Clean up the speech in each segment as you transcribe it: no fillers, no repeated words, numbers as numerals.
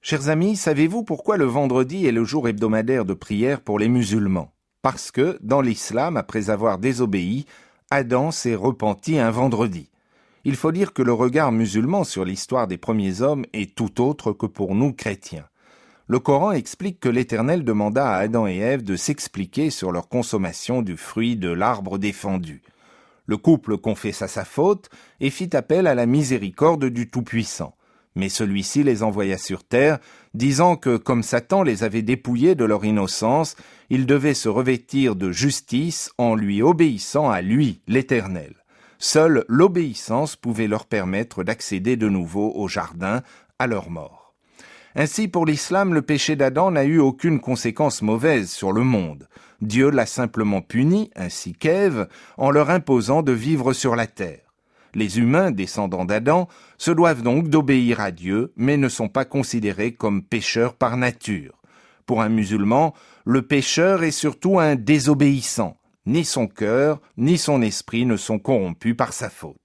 Chers amis, savez-vous pourquoi le vendredi est le jour hebdomadaire de prière pour les musulmans? Parce que, dans l'islam, après avoir désobéi, Adam s'est repenti un vendredi. Il faut dire que le regard musulman sur l'histoire des premiers hommes est tout autre que pour nous chrétiens. Le Coran explique que l'Éternel demanda à Adam et Ève de s'expliquer sur leur consommation du fruit de l'arbre défendu. Le couple confessa sa faute et fit appel à la miséricorde du Tout-Puissant. Mais celui-ci les envoya sur terre, disant que, comme Satan les avait dépouillés de leur innocence, ils devaient se revêtir de justice en lui obéissant à lui, l'Éternel. Seule l'obéissance pouvait leur permettre d'accéder de nouveau au jardin à leur mort. Ainsi, pour l'islam, le péché d'Adam n'a eu aucune conséquence mauvaise sur le monde. Dieu l'a simplement puni, ainsi qu'Ève, en leur imposant de vivre sur la terre. Les humains, descendants d'Adam, se doivent donc d'obéir à Dieu, mais ne sont pas considérés comme pécheurs par nature. Pour un musulman, le pécheur est surtout un désobéissant. Ni son cœur, ni son esprit ne sont corrompus par sa faute.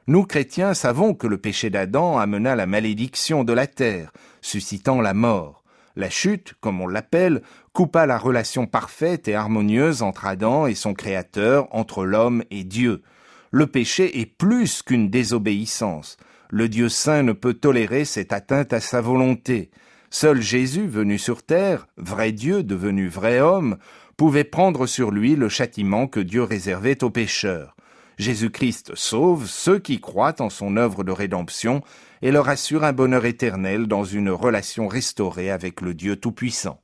Nous, chrétiens, savons que le péché d'Adam amena la malédiction de la terre, suscitant la mort. La chute, comme on l'appelle, coupa la relation parfaite et harmonieuse entre Adam et son Créateur, entre l'homme et Dieu. Le péché est plus qu'une désobéissance. Le Dieu saint ne peut tolérer cette atteinte à sa volonté. Seul Jésus, venu sur terre, vrai Dieu devenu vrai homme, pouvait prendre sur lui le châtiment que Dieu réservait aux pécheurs. Jésus-Christ sauve ceux qui croient en son œuvre de rédemption et leur assure un bonheur éternel dans une relation restaurée avec le Dieu Tout-Puissant.